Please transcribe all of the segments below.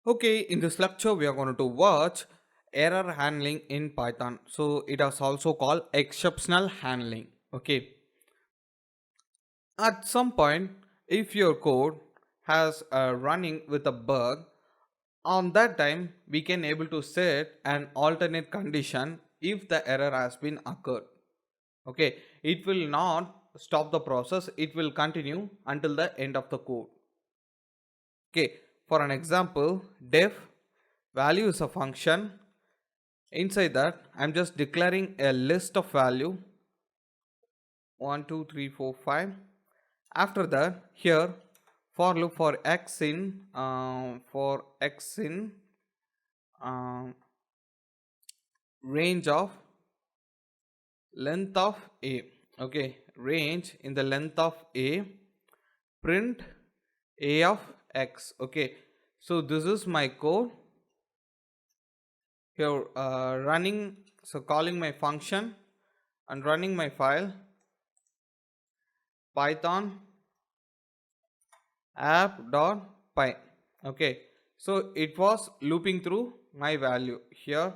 Okay, in this lecture, we are going to watch error handling in Python. So, it is also called exceptional handling. Okay, at some point, if your code has running with a bug, on that time we can able to set an alternate condition if the error has been occurred. Okay, it will not stop the process; it will continue until the end of the code. Okay, for an example, def value is a function. Inside that, I'm just declaring a list of value 1, 2, 3, 4, 5. After that, here for loop for x in um, range of length of a. Okay, range in the length of a, print a of x. Okay, so this is my code here running. So calling my function and running my file python app.py. Okay, so it was looping through my value. Here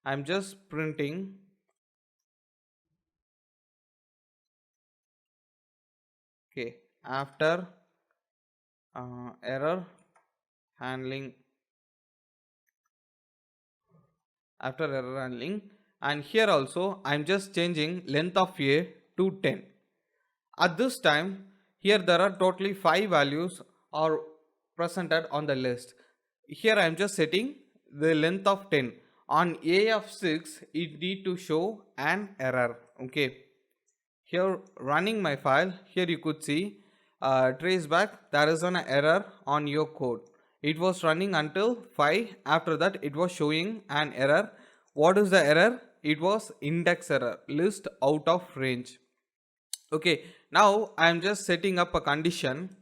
I'm just printing. Okay, after error handling, after error handling, and here also I'm just changing length of a to 10. At this time, here there are totally 5 values are presented on the list. Here I am just setting the length of 10. On a of 6, it need to show an error. Okay. Here running my file, here you could see traceback, there is an error on your code. It was running until 5. After that, it was showing an error. What is the error? It was index error, list out of range. Okay, now I am just setting up a condition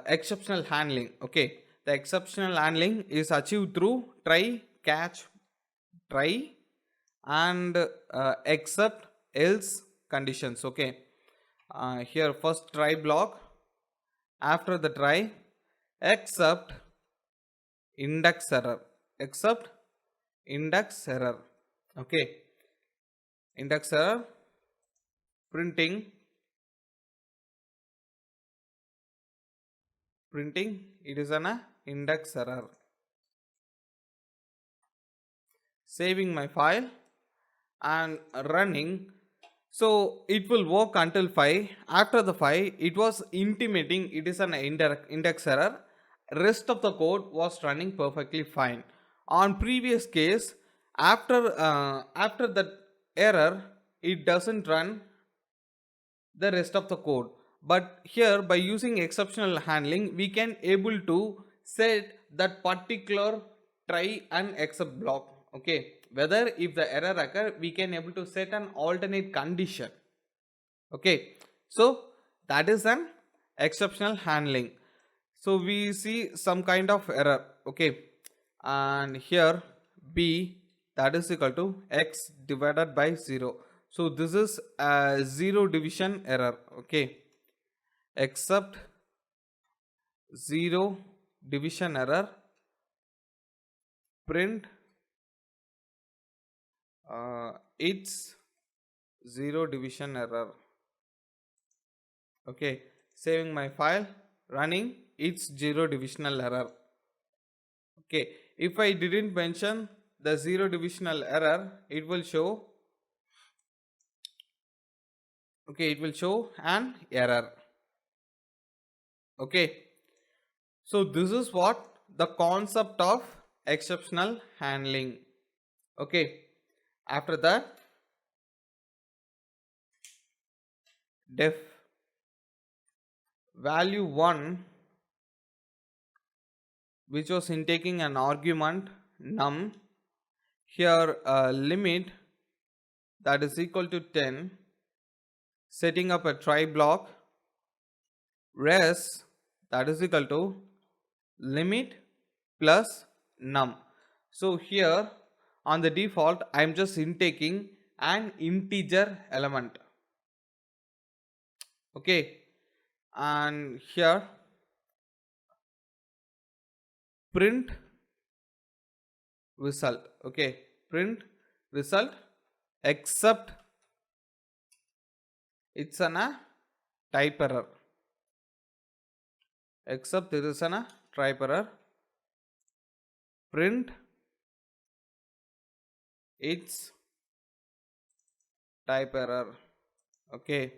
exceptional handling. Okay, the exceptional handling is achieved through try, catch, try, and except else conditions. Okay, here first try block, after the try, except index error, except index error. Okay, index error, printing it is an index error. Saving my file and running. So it will work until 5. After the 5, it was intimating it is an index error. Rest of the code was running perfectly fine. On previous case, after that error, it doesn't run the rest of the code. But here, by using exceptional handling, we can able to set that particular try and except block. Okay, whether if the error occur, we can able to set an alternate condition. Okay, so that is an exceptional handling. So we see some kind of error. Okay, and here b, that is equal to x divided by 0. So this is a 0 division error. Okay, except 0 division error, print it's 0 division error. Okay, saving my file, running, it's 0 divisional error. Okay, if I didn't mention the 0 divisional error, it will show. Okay, it will show an error. Okay, so this is what the concept of exceptional handling. Okay, after that, def value 1, which was in taking an argument num, here limit that is equal to 10, setting up a try block, res that is equal to limit plus num. So here on the default, I am just intaking an integer element. Okay, and here print result. Okay, print result except it's an a type error, except there is an a type error. Print its type error. Okay,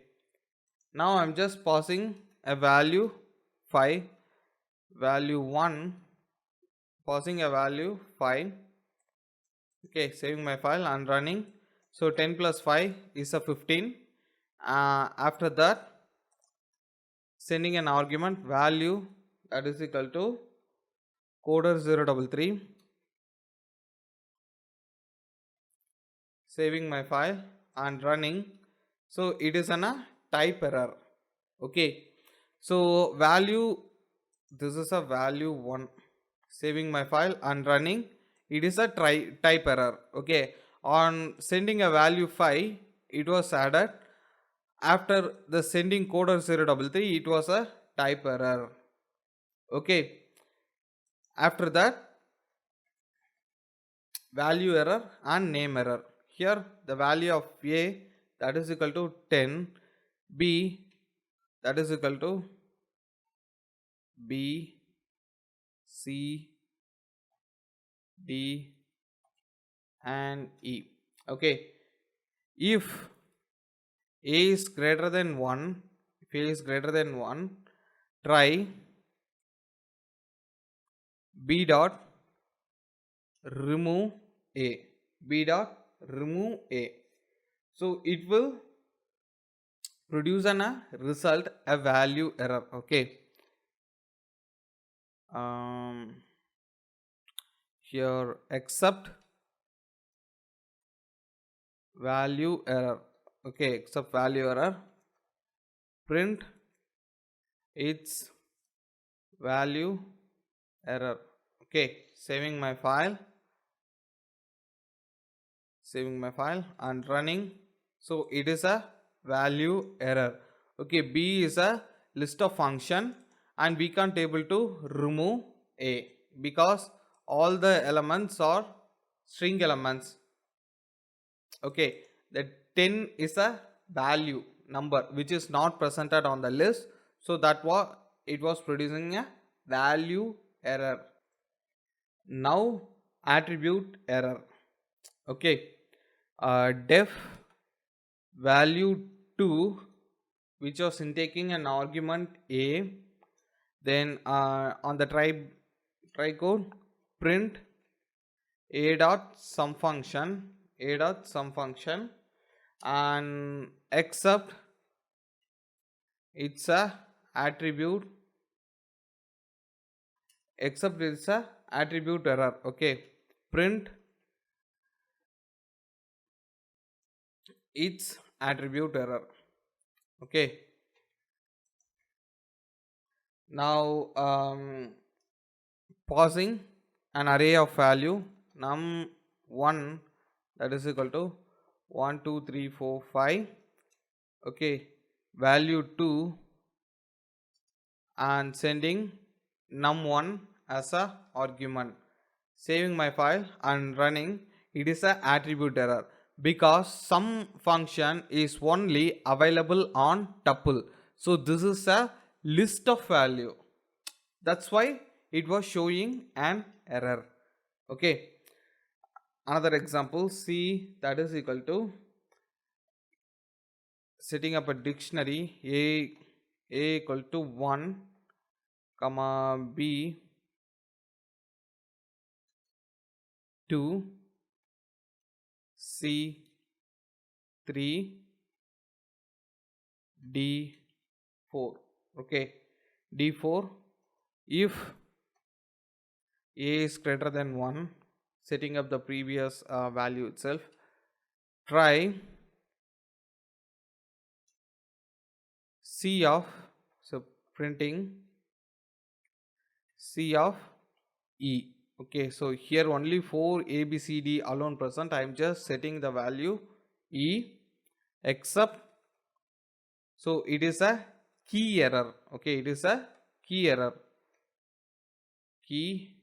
now I'm just passing a value 5, value 1, passing a value 5. Okay, saving my file and running. So 10 plus 5 is a 15. After that, sending an argument value that is equal to coder 033. Saving my file and running. So it is an a type error. Okay, so value, this is a value 1. Saving my file and running. It is a type error. Okay, on sending a value 5, it was added. After the sending coder 033, it was a type error. Okay, after that, value error and name error. Here the value of A that is equal to 10, B that is equal to B, C, D and E. Okay, if A is greater than 1, if A is greater than 1, try B dot remove A, B dot remove A. So it will produce a result a value error. Okay, here except value error. Okay, except value error, print its value error. Okay, saving my file and running. So it is a value error. Okay, B is a list of function and we can't able to remove A because all the elements are string elements. Okay, the 10 is a value number which is not presented on the list, so that was it was producing a value error. Now attribute error. Okay, def value 2 which was in taking an argument A, then on the try code print A dot some function, and except it's a attribute, except it's a attribute error. Okay, print its attribute error. Okay, now passing an array of value num1 that is equal to 1 2 3 4 5. Okay, value 2 and sending num1 as a argument. Saving my file and running. It is a attribute error because some function is only available on tuple. So this is a list of value. That's why it was showing an error. Okay, another example, C that is equal to setting up a dictionary A equal to 1 comma B 2 C 3 D 4. Okay, D4 if A is greater than 1, setting up the previous value itself, try C of, so printing C of E. Okay, so here only for A B C D alone present, I am just setting the value E except, so it is a key error. Okay, it is a key error, key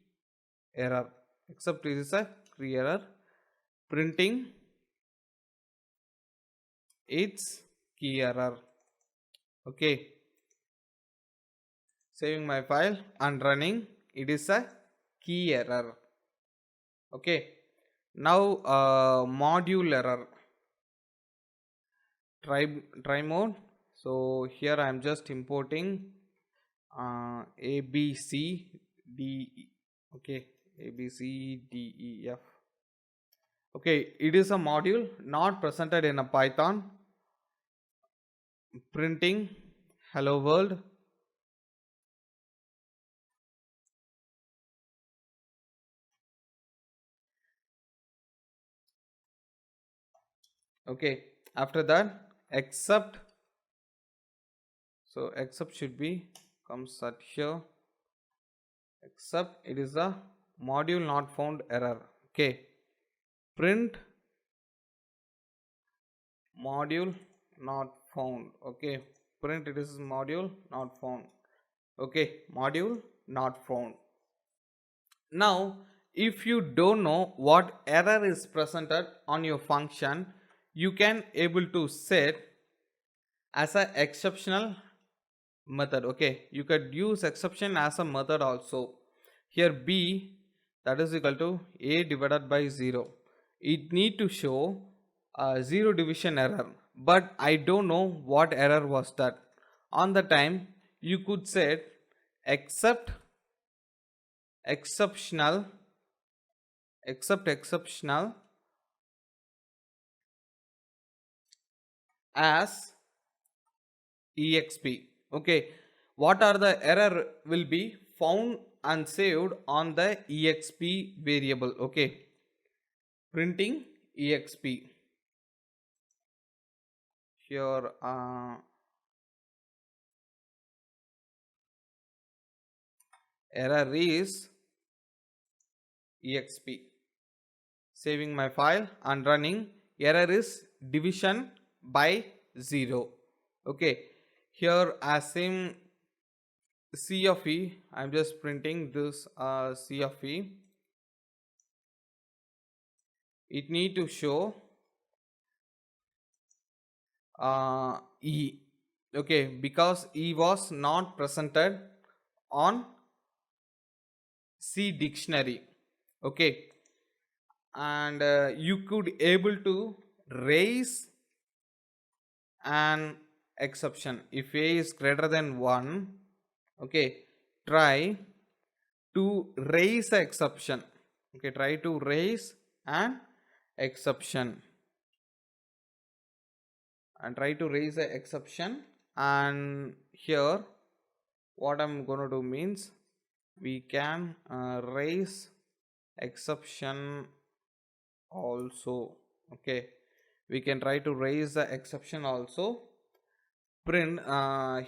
error, except it is a key error. Printing its key error. Okay, saving my file and running. It is a key error. Okay, now module error. Try mode. So here I am just importing A B C D E. Okay, A B C D E F. Okay, it is a module not presented in a Python. Printing hello world. Okay, after that except, so except should be comes at here, except it is a module not found error. Okay, print module not found. Okay, print it is module not found. Okay, module not found. Now if you don't know what error is presented on your function, you can able to set as a exceptional method. Okay, you could use exception as a method also. Here b, that is equal to a divided by 0. It need to show a 0 division error, but I don't know what error was that. On the time you could set except exceptional exceptional as exp. Okay, what are the error will be found and saved on the exp variable. Okay, printing exp. Here error is exp. Saving my file and running. Error is division by 0. Okay, here as same C of E, I am just printing this C of E. It need to show E. Okay, because E was not presented on C dictionary. Okay, and you could able to raise an exception if a is greater than 1. Okay, try to raise a exception. Okay, try to raise an exception and try to raise a exception. And here what I'm going to do means we can raise exception also. Okay, we can try to raise the exception also. Print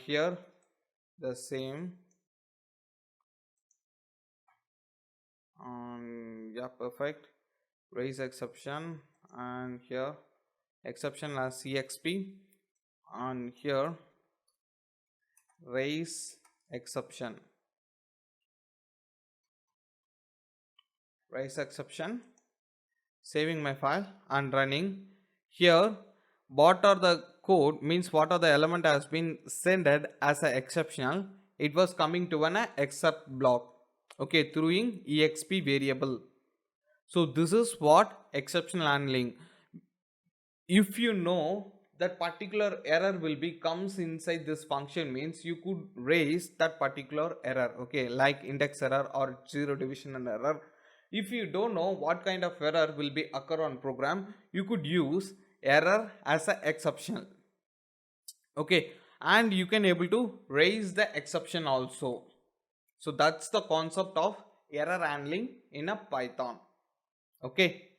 here the same. Yeah, perfect. Raise exception, and here exception as exp, and here raise exception. Raise exception. Saving my file and running. Here what are the code means what are the element has been sent as a exceptional. It was coming to an except block. Okay, through in exp variable. So this is what exceptional handling. If you know that particular error will be comes inside this function means you could raise that particular error. Okay, like index error or 0 division error. If you don't know what kind of error will be occur on program, you could use error as a exceptional. Okay, and you can able to raise the exception also. So that's the concept of error handling in a Python. Okay.